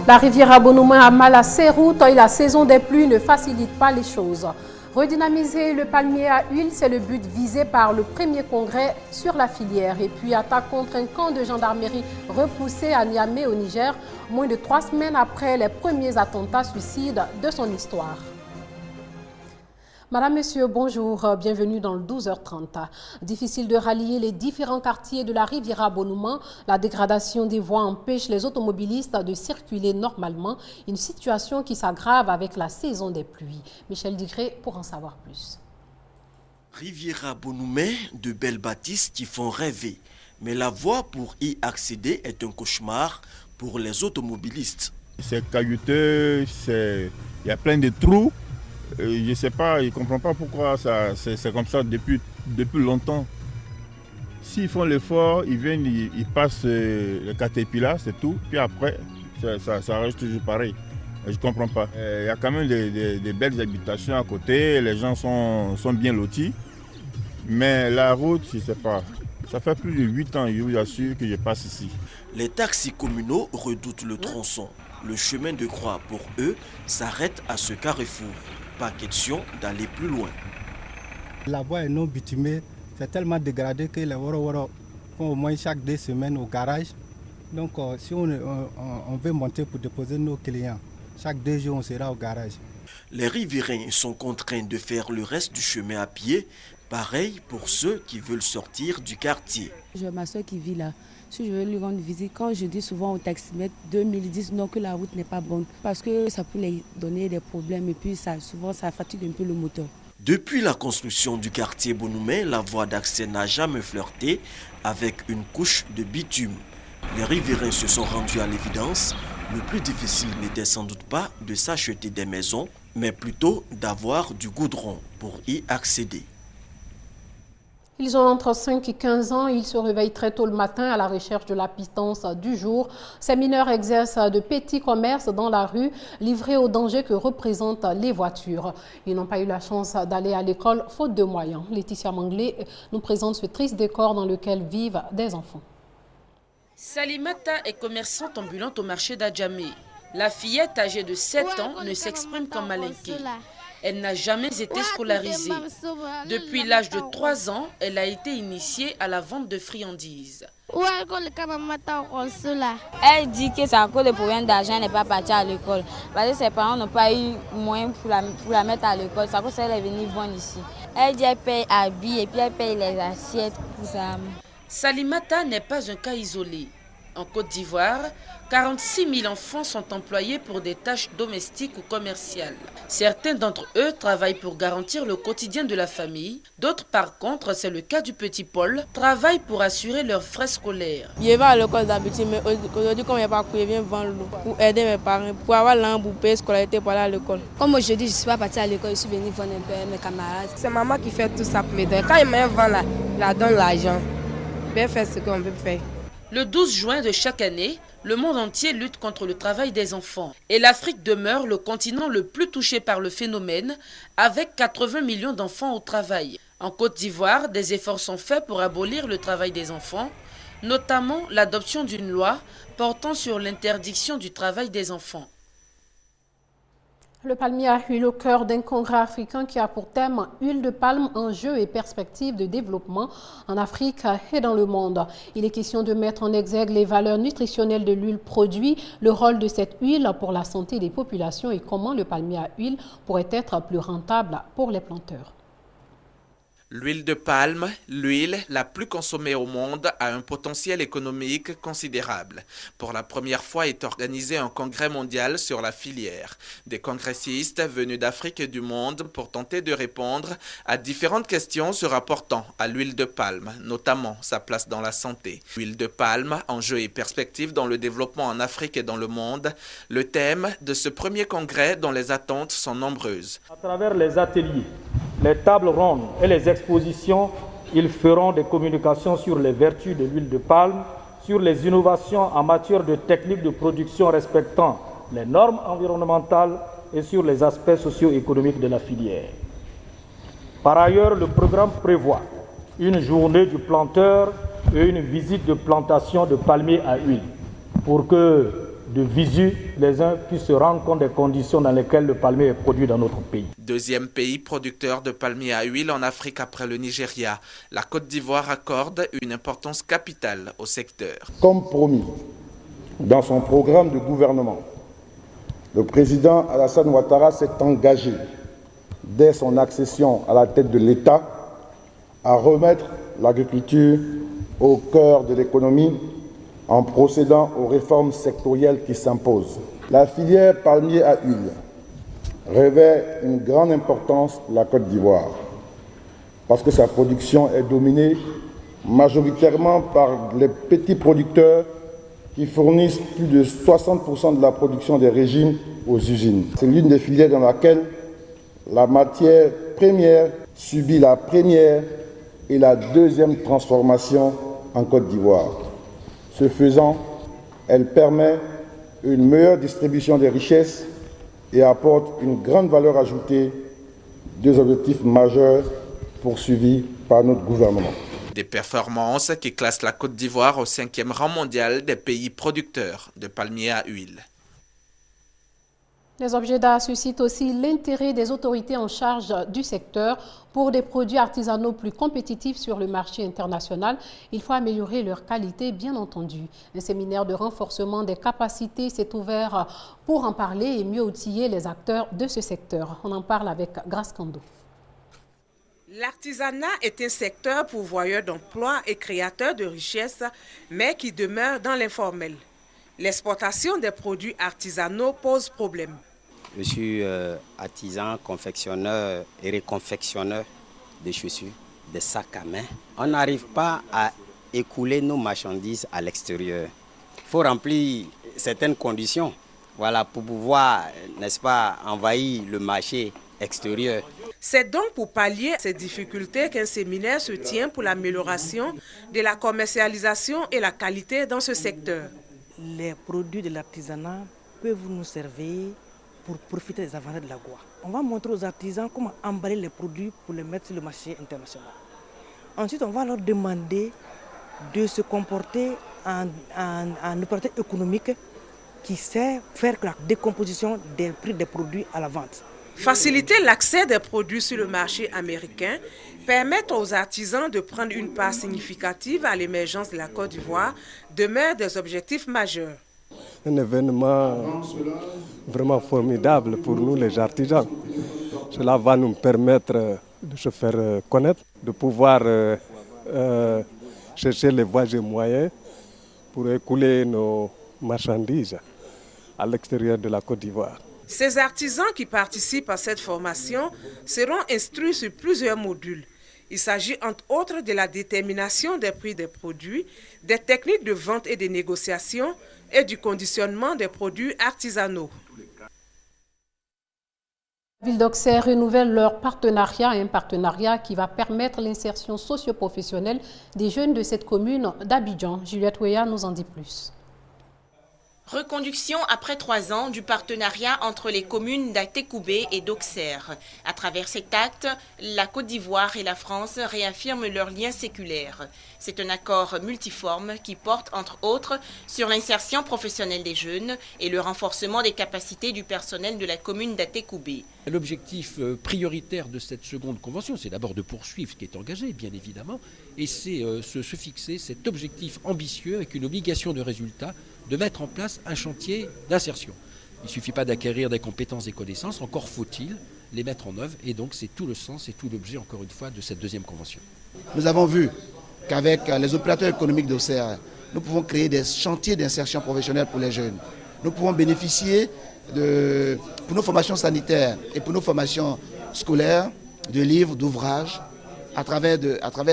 La rivière Abonoumen a mal à ses routes et la saison des pluies ne facilite pas les choses. Redynamiser le palmier à huile, c'est le but visé par le premier congrès sur la filière. Et puis attaque contre un camp de gendarmerie repoussé à Niamey au Niger, moins de 3 semaines après les premiers attentats suicides de son histoire. Madame, Monsieur, bonjour, bienvenue dans le 12h30. Difficile de rallier les différents quartiers de la rivière Abonoumen. La dégradation des voies empêche les automobilistes de circuler normalement. Une situation qui s'aggrave avec la saison des pluies. Michel Digré pour en savoir plus. Rivière Abonoumen, de belles bâtisses qui font rêver. Mais la voie pour y accéder est un cauchemar pour les automobilistes. C'est caillouteux, il y a plein de trous. Je ne sais pas, je ne comprends pas pourquoi c'est comme ça depuis longtemps. S'ils font l'effort, ils viennent, ils passent le Caterpillar, c'est tout. Puis après, ça reste toujours pareil. Je ne comprends pas. Il y a quand même des belles habitations à côté, les gens sont bien lotis. Mais la route, je ne sais pas. Ça fait plus de 8 ans, je vous assure, que je passe ici. Les taxis communaux redoutent le tronçon. Le chemin de croix, pour eux, s'arrête à ce carrefour. Pas question d'aller plus loin. La voie est non bitumée, c'est tellement dégradé que les Woro font au moins chaque 2 semaines au garage. Donc si on veut monter pour déposer nos clients, chaque 2 jours on sera au garage. Les riverains sont contraints de faire le reste du chemin à pied, pareil pour ceux qui veulent sortir du quartier. J'ai ma soeur qui vit là. Si je veux lui rendre visite, quand je dis souvent au taximètre 2010 non que la route n'est pas bonne, parce que ça peut les donner des problèmes et puis souvent ça fatigue un peu le moteur. Depuis la construction du quartier Bonoumen, la voie d'accès n'a jamais flirté avec une couche de bitume. Les riverains se sont rendus à l'évidence. Le plus difficile n'était sans doute pas de s'acheter des maisons, mais plutôt d'avoir du goudron pour y accéder. Ils ont entre 5 et 15 ans. Ils se réveillent très tôt le matin à la recherche de la pitance du jour. Ces mineurs exercent de petits commerces dans la rue, livrés aux dangers que représentent les voitures. Ils n'ont pas eu la chance d'aller à l'école faute de moyens. Laetitia Manglé nous présente ce triste décor dans lequel vivent des enfants. Salimata est commerçante ambulante au marché d'Adjamé. La fillette âgée de 7 ans ne s'exprime qu'en malinqué. Elle n'a jamais été scolarisée. Depuis l'âge de 3 ans, elle a été initiée à la vente de friandises. Elle dit que c'est à cause de problèmes d'argent, elle n'est pas partie à l'école. Parce que ses parents n'ont pas eu moyen pour la mettre à l'école. C'est à cause qu'elle est venue vendre ici. Elle dit qu'elle paye habits et puis elle paye les assiettes pour ça. Salimata n'est pas un cas isolé. En Côte d'Ivoire, 46 000 enfants sont employés pour des tâches domestiques ou commerciales. Certains d'entre eux travaillent pour garantir le quotidien de la famille. D'autres, par contre, c'est le cas du petit Paul, travaillent pour assurer leurs frais scolaires. Je vais à l'école d'habitude, mais aujourd'hui, comme il n'y a pas cours, je viens vendre l'eau pour aider mes parents, pour avoir l'argent pour payer scolarité pour aller à l'école. Comme aujourd'hui, je ne suis pas partie à l'école, je suis venue vendre un peu mes camarades. C'est maman qui fait tout ça pour m'aider. Quand il me vend là, il la donne l'argent. Je vais faire ce qu'on veut faire. Le 12 juin de chaque année, le monde entier lutte contre le travail des enfants. Et l'Afrique demeure le continent le plus touché par le phénomène, avec 80 millions d'enfants au travail. En Côte d'Ivoire, des efforts sont faits pour abolir le travail des enfants, notamment l'adoption d'une loi portant sur l'interdiction du travail des enfants. Le palmier à huile au cœur d'un congrès africain qui a pour thème « Huile de palme, enjeux et perspectives de développement en Afrique et dans le monde ». Il est question de mettre en exergue les valeurs nutritionnelles de l'huile produite, le rôle de cette huile pour la santé des populations et comment le palmier à huile pourrait être plus rentable pour les planteurs. L'huile de palme, l'huile la plus consommée au monde, a un potentiel économique considérable. Pour la première fois est organisé un congrès mondial sur la filière. Des congressistes venus d'Afrique et du monde pour tenter de répondre à différentes questions se rapportant à l'huile de palme, notamment sa place dans la santé. L'huile de palme, enjeux et perspectives dans le développement en Afrique et dans le monde, le thème de ce premier congrès dont les attentes sont nombreuses. À travers les ateliers, les tables rondes et les expositions, ils feront des communications sur les vertus de l'huile de palme, sur les innovations en matière de techniques de production respectant les normes environnementales et sur les aspects socio-économiques de la filière. Par ailleurs, le programme prévoit une journée du planteur et une visite de plantation de palmiers à huile pour que de visu, les uns puissent se rendre compte des conditions dans lesquelles le palmier est produit dans notre pays. Deuxième pays producteur de palmier à huile en Afrique après le Nigeria, la Côte d'Ivoire accorde une importance capitale au secteur. Comme promis, dans son programme de gouvernement, le président Alassane Ouattara s'est engagé, dès son accession à la tête de l'État, à remettre l'agriculture au cœur de l'économie en procédant aux réformes sectorielles qui s'imposent. La filière palmier à huile revêt une grande importance pour la Côte d'Ivoire parce que sa production est dominée majoritairement par les petits producteurs qui fournissent plus de 60% de la production des régimes aux usines. C'est l'une des filières dans laquelle la matière première subit la première et la deuxième transformation en Côte d'Ivoire. Ce faisant, elle permet une meilleure distribution des richesses et apporte une grande valeur ajoutée, deux objectifs majeurs poursuivis par notre gouvernement. Des performances qui classent la Côte d'Ivoire au 5e rang mondial des pays producteurs de palmiers à huile. Les objets d'art suscitent aussi l'intérêt des autorités en charge du secteur. Pour des produits artisanaux plus compétitifs sur le marché international, il faut améliorer leur qualité, bien entendu. Un séminaire de renforcement des capacités s'est ouvert pour en parler et mieux outiller les acteurs de ce secteur. On en parle avec Grace Kando. L'artisanat est un secteur pourvoyeur d'emplois et créateur de richesses, mais qui demeure dans l'informel. L'exportation des produits artisanaux pose problème. Je suis artisan, confectionneur et reconfectionneur de chaussures, de sacs à main. On n'arrive pas à écouler nos marchandises à l'extérieur. Il faut remplir certaines conditions, voilà, pour pouvoir, n'est-ce pas, envahir le marché extérieur. C'est donc pour pallier ces difficultés qu'un séminaire se tient pour l'amélioration de la commercialisation et la qualité dans ce secteur. Les produits de l'artisanat peuvent nous servir pour profiter des avantages de l'agua. On va montrer aux artisans comment emballer les produits pour les mettre sur le marché international. Ensuite, on va leur demander de se comporter en opérateur économique qui sait faire la décomposition des prix des produits à la vente. Faciliter l'accès des produits sur le marché américain, permettre aux artisans de prendre une part significative à l'émergence de la Côte d'Ivoire demeure des objectifs majeurs. Un événement vraiment formidable pour nous les artisans. Cela va nous permettre de se faire connaître, de pouvoir chercher les voies et moyens pour écouler nos marchandises à l'extérieur de la Côte d'Ivoire. Ces artisans qui participent à cette formation seront instruits sur plusieurs modules. Il s'agit entre autres de la détermination des prix des produits, des techniques de vente et de négociation et du conditionnement des produits artisanaux. La ville d'Auxerre renouvelle leur partenariat, un partenariat qui va permettre l'insertion socio-professionnelle des jeunes de cette commune d'Abidjan. Juliette Ouéa nous en dit plus. Reconduction après 3 ans du partenariat entre les communes d'Atécoubé et d'Auxerre. À travers cet acte, la Côte d'Ivoire et la France réaffirment leurs liens séculaires. C'est un accord multiforme qui porte entre autres sur l'insertion professionnelle des jeunes et le renforcement des capacités du personnel de la commune d'Atécoubé. L'objectif prioritaire de cette seconde convention, c'est d'abord de poursuivre ce qui est engagé, bien évidemment, et c'est se fixer cet objectif ambitieux avec une obligation de résultat de mettre en place un chantier d'insertion. Il ne suffit pas d'acquérir des compétences et connaissances, encore faut-il les mettre en œuvre, et donc c'est tout le sens et tout l'objet, encore une fois, de cette deuxième convention. Nous avons vu qu'avec les opérateurs économiques d'Auxerre, nous pouvons créer des chantiers d'insertion professionnelle pour les jeunes. Nous pouvons bénéficier pour nos formations sanitaires et pour nos formations scolaires, de livres, d'ouvrages, à travers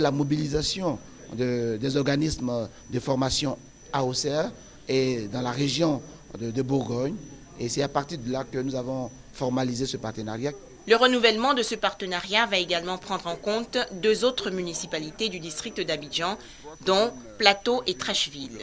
la mobilisation des organismes de formation à Auxerre et dans la région de Bourgogne. Et c'est à partir de là que nous avons formalisé ce partenariat Le renouvellement de ce partenariat va également prendre en compte 2 autres municipalités du district d'Abidjan, dont Plateau et Trècheville.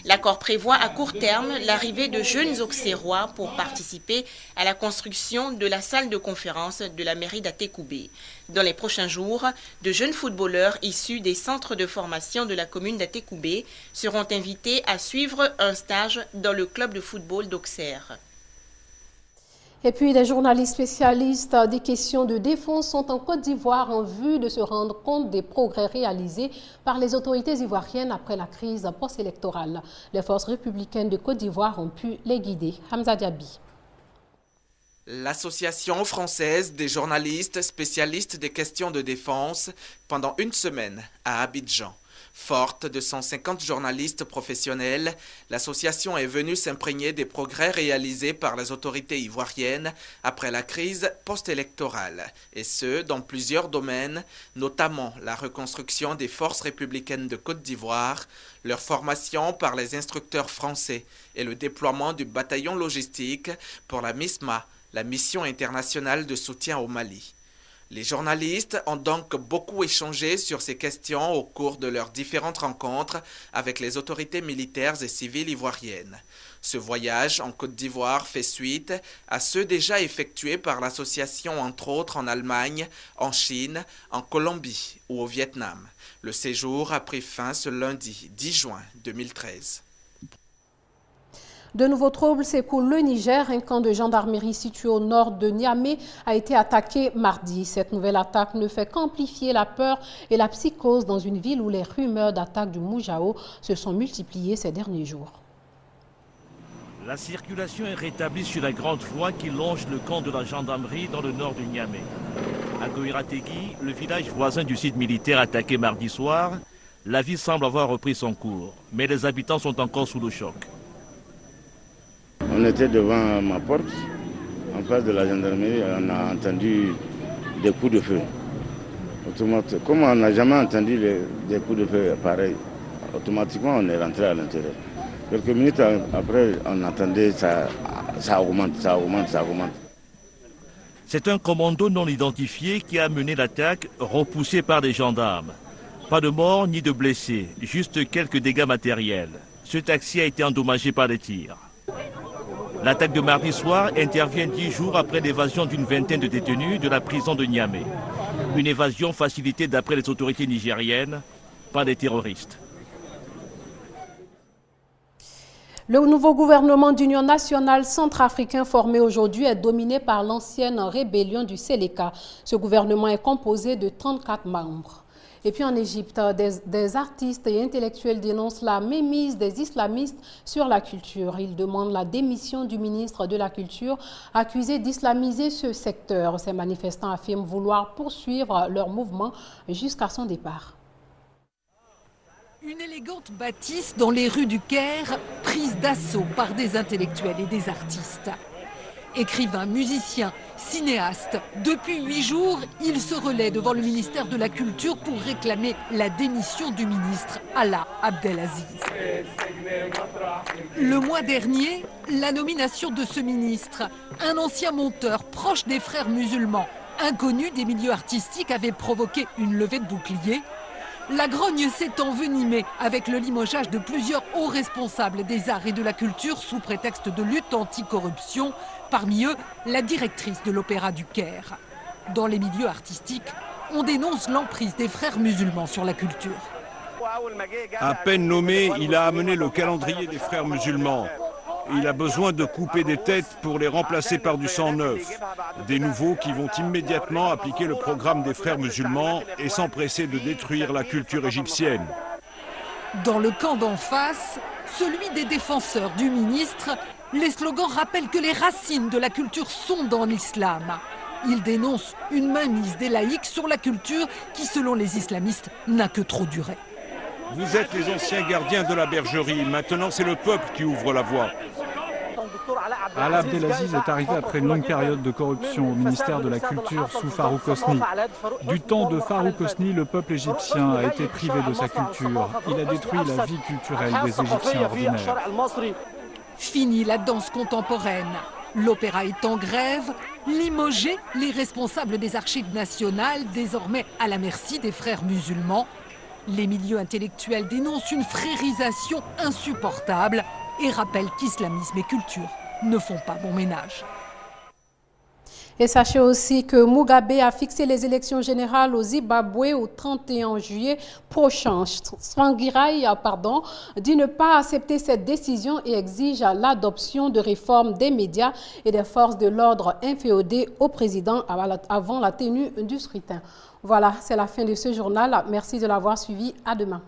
L'accord prévoit à court terme l'arrivée de jeunes auxerrois pour participer à la construction de la salle de conférence de la mairie d'Atécoubé. Dans les prochains jours, de jeunes footballeurs issus des centres de formation de la commune d'Atécoubé seront invités à suivre un stage dans le club de football d'Auxerre. Et puis, des journalistes spécialistes des questions de défense sont en Côte d'Ivoire en vue de se rendre compte des progrès réalisés par les autorités ivoiriennes après la crise post-électorale. Les forces républicaines de Côte d'Ivoire ont pu les guider. Hamza Diaby. L'Association française des journalistes spécialistes des questions de défense pendant une semaine à Abidjan. Forte de 150 journalistes professionnels, l'association est venue s'imprégner des progrès réalisés par les autorités ivoiriennes après la crise post-électorale, et ce, dans plusieurs domaines, notamment la reconstruction des forces républicaines de Côte d'Ivoire, leur formation par les instructeurs français et le déploiement du bataillon logistique pour la MISMA, la mission internationale de soutien au Mali. Les journalistes ont donc beaucoup échangé sur ces questions au cours de leurs différentes rencontres avec les autorités militaires et civiles ivoiriennes. Ce voyage en Côte d'Ivoire fait suite à ceux déjà effectués par l'association, entre autres en Allemagne, en Chine, en Colombie ou au Vietnam. Le séjour a pris fin ce lundi 10 juin 2013. De nouveaux troubles s'écoulent le Niger. Un camp de gendarmerie situé au nord de Niamey a été attaqué mardi. Cette nouvelle attaque ne fait qu'amplifier la peur et la psychose dans une ville où les rumeurs d'attaque du Moujao se sont multipliées ces derniers jours. La circulation est rétablie sur la grande voie qui longe le camp de la gendarmerie dans le nord de Niamey. À Goïrategui, le village voisin du site militaire attaqué mardi soir, la vie semble avoir repris son cours, mais les habitants sont encore sous le choc. On était devant ma porte, en face de la gendarmerie, on a entendu des coups de feu. Comme on n'a jamais entendu des coups de feu pareils, automatiquement on est rentré à l'intérieur. Quelques minutes après, on entendait ça augmente. C'est un commando non identifié qui a mené l'attaque, repoussé par des gendarmes. Pas de morts ni de blessés, juste quelques dégâts matériels. Ce taxi a été endommagé par des tirs. L'attaque de mardi soir intervient 10 jours après l'évasion d'une vingtaine de détenus de la prison de Niamey. Une évasion facilitée d'après les autorités nigériennes par des terroristes. Le nouveau gouvernement d'union nationale centrafricain formé aujourd'hui est dominé par l'ancienne rébellion du Séléka. Ce gouvernement est composé de 34 membres. Et puis en Égypte, des artistes et intellectuels dénoncent la mainmise des islamistes sur la culture. Ils demandent la démission du ministre de la Culture, accusé d'islamiser ce secteur. Ces manifestants affirment vouloir poursuivre leur mouvement jusqu'à son départ. Une élégante bâtisse dans les rues du Caire, prise d'assaut par des intellectuels et des artistes. Écrivains, musiciens, cinéastes, depuis 8 jours, ils se relaient devant le ministère de la Culture pour réclamer la démission du ministre Alaa Abdelaziz. Le mois dernier, la nomination de ce ministre, un ancien monteur proche des frères musulmans, inconnu des milieux artistiques, avait provoqué une levée de boucliers. La grogne s'est envenimée avec le limogeage de plusieurs hauts responsables des arts et de la culture sous prétexte de lutte anticorruption, parmi eux la directrice de l'Opéra du Caire. Dans les milieux artistiques, on dénonce l'emprise des frères musulmans sur la culture. À peine nommé, il a amené le calendrier des frères musulmans. Il a besoin de couper des têtes pour les remplacer par du sang neuf. Des nouveaux qui vont immédiatement appliquer le programme des frères musulmans et s'empresser de détruire la culture égyptienne. Dans le camp d'en face, celui des défenseurs du ministre, les slogans rappellent que les racines de la culture sont dans l'islam. Ils dénoncent une mainmise des laïcs sur la culture qui, selon les islamistes, n'a que trop duré. Vous êtes les anciens gardiens de la bergerie. Maintenant, c'est le peuple qui ouvre la voie. Alaa Abdelaziz est arrivé après une longue période de corruption au ministère de la Culture sous Farouk Hosni. Du temps de Farouk Hosni, le peuple égyptien a été privé de sa culture. Il a détruit la vie culturelle des Égyptiens ordinaires. Fini la danse contemporaine. L'opéra est en grève, limoger les responsables des archives nationales, désormais à la merci des frères musulmans. Les milieux intellectuels dénoncent une frérisation insupportable et rappellent qu'islamisme et culture ne font pas bon ménage. Et sachez aussi que Mugabe a fixé les élections générales au Zimbabwe au 31 juillet prochain. Tsvangirai, dit ne pas accepter cette décision et exige l'adoption de réformes des médias et des forces de l'ordre inféodées au président avant la tenue du scrutin. Voilà, c'est la fin de ce journal. Merci de l'avoir suivi. À demain.